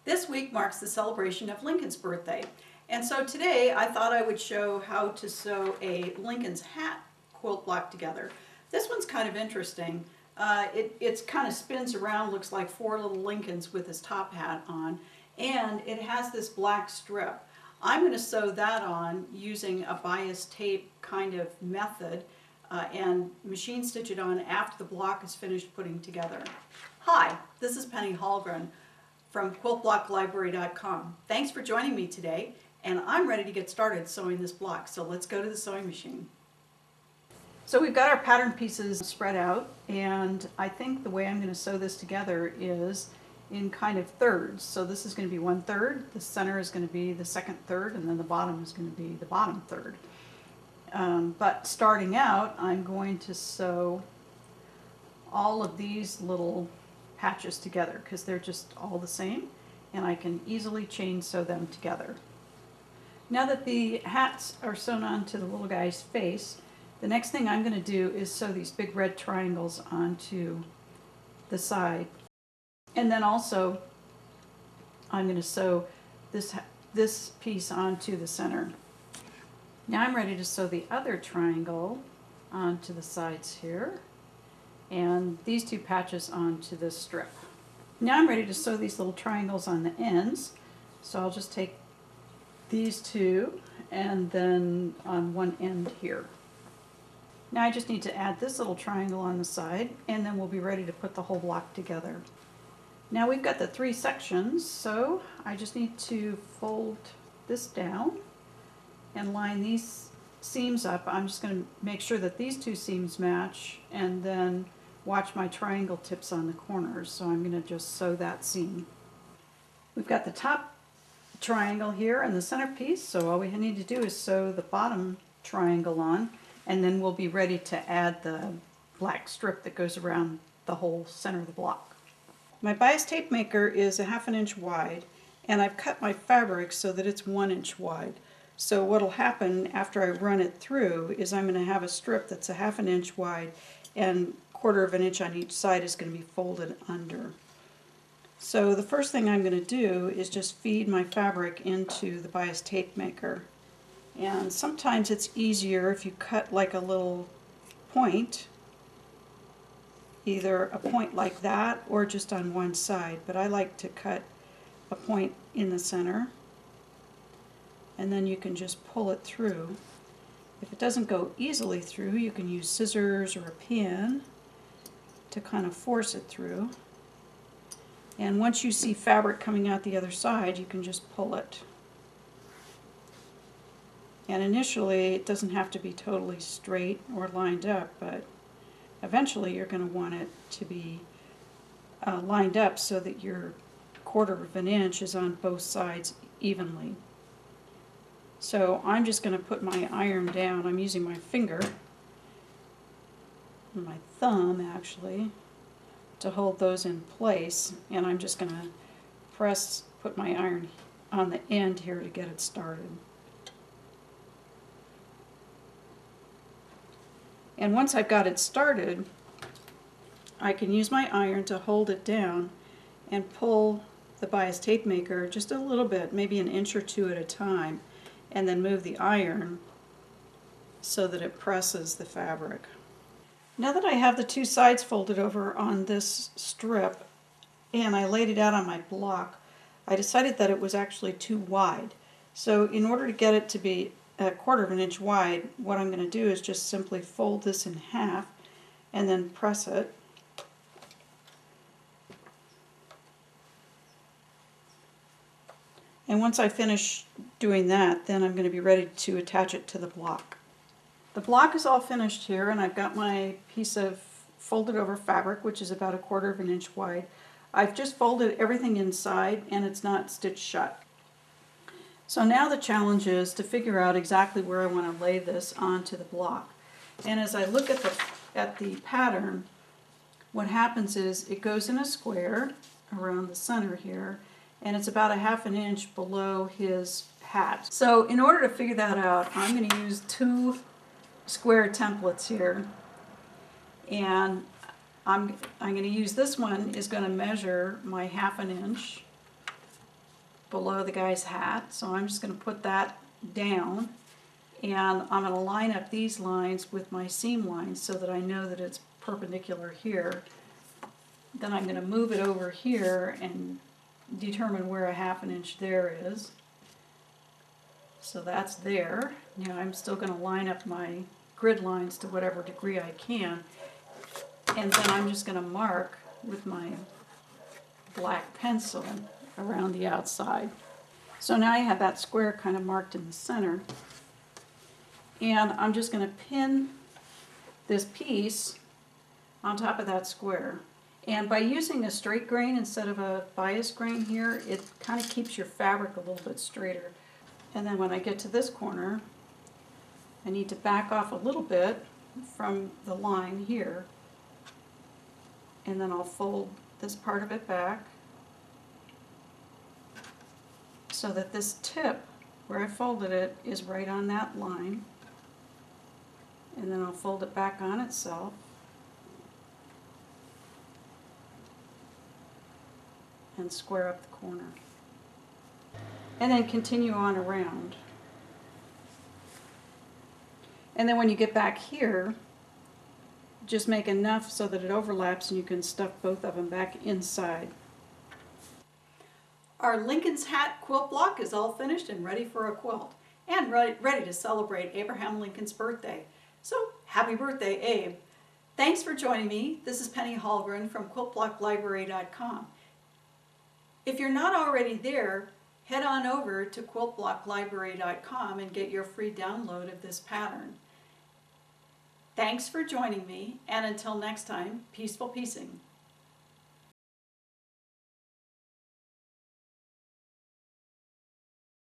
This week marks the celebration of Lincoln's birthday, and so today I thought I would show how to sew a Lincoln's hat quilt block together. This one's kind of interesting. It kind of spins around, looks like four little Lincolns with his top hat on, and it has this black strip. I'm going to sew that on using a bias tape kind of method and machine stitch it on after the block is finished putting together. Hi, this is Penny Hallgren from quiltblocklibrary.com. Thanks for joining me today, and I'm ready to get started sewing this block, so let's go to the sewing machine. So we've got our pattern pieces spread out, and I think the way I'm going to sew this together is in kind of thirds. So this is going to be 1/3, the center is going to be the second third, and then the bottom is going to be the bottom third. But starting out, I'm going to sew all of these little patches together because they're just all the same, and I can easily chain sew them together. Now that the hats are sewn onto the little guy's face, the next thing I'm going to do is sew these big red triangles onto the side. And then also I'm going to sew this piece onto the center. Now I'm ready to sew the other triangle onto the sides here, and these two patches onto this strip. Now I'm ready to sew these little triangles on the ends, so I'll just take these two and then on one end here. Now I just need to add this little triangle on the side, and then we'll be ready to put the whole block together. Now we've got the three sections, so I just need to fold this down and line these seams up. I'm just going to make sure that these two seams match, and then watch my triangle tips on the corners. So I'm going to just sew that seam. We've got the top triangle here and the center piece, so all we need to do is sew the bottom triangle on, and then we'll be ready to add the black strip that goes around the whole center of the block. My bias tape maker is 1/2 inch wide, and I've cut my fabric so that it's 1 inch wide. So what'll happen after I run it through is I'm going to have a strip that's 1/2 inch wide, and 1/4 inch on each side is going to be folded under. So the first thing I'm going to do is just feed my fabric into the bias tape maker. And sometimes it's easier if you cut like a little point, either a point like that or just on one side, but I like to cut a point in the center, and then you can just pull it through. If it doesn't go easily through, you can use scissors or a pin to kind of force it through. And once you see fabric coming out the other side, you can just pull it. And initially it doesn't have to be totally straight or lined up, but eventually you're going to want it to be lined up so that your 1/4 inch is on both sides evenly. So I'm just going to put my iron down. I'm using my finger, my thumb actually, to hold those in place, and I'm just going to put my iron on the end here to get it started. And once I've got it started, I can use my iron to hold it down and pull the bias tape maker just a little bit, maybe 1 inch or 2 at a time, and then move the iron so that it presses the fabric. Now that I have the two sides folded over on this strip and I laid it out on my block, I decided that it was actually too wide. So in order to get it to be 1/4 inch wide, what I'm going to do is just simply fold this in half and then press it. And once I finish doing that, then I'm going to be ready to attach it to the block. The block is all finished here, and I've got my piece of folded over fabric, which is about 1/4 inch wide. I've just folded everything inside, and it's not stitched shut. So now the challenge is to figure out exactly where I want to lay this onto the block. And as I look at the pattern, what happens is it goes in a square around the center here, and it's about 1/2 inch below his hat. So in order to figure that out, I'm going to use two square templates here, and I'm going to use this one is going to measure my 1/2 inch below the guy's hat. So I'm just going to put that down, and I'm going to line up these lines with my seam lines so that I know that it's perpendicular here. Then I'm going to move it over here and determine where a 1/2 inch there is. So that's there. Now I'm still going to line up my grid lines to whatever degree I can, and then I'm just going to mark with my black pencil around the outside. So now I have that square kind of marked in the center, and I'm just going to pin this piece on top of that square. And by using a straight grain instead of a bias grain here, it kind of keeps your fabric a little bit straighter. And then when I get to this corner, I need to back off a little bit from the line here, and then I'll fold this part of it back so that this tip where I folded it is right on that line, and then I'll fold it back on itself and square up the corner, and then continue on around. And then when you get back here, just make enough so that it overlaps and you can stuff both of them back inside. Our Lincoln's hat quilt block is all finished and ready for a quilt, and ready to celebrate Abraham Lincoln's birthday. So happy birthday, Abe. Thanks for joining me. This is Penny Hallgren from quiltblocklibrary.com. If you're not already there, head on over to quiltblocklibrary.com and get your free download of this pattern. Thanks for joining me, and until next time, peaceful piecing.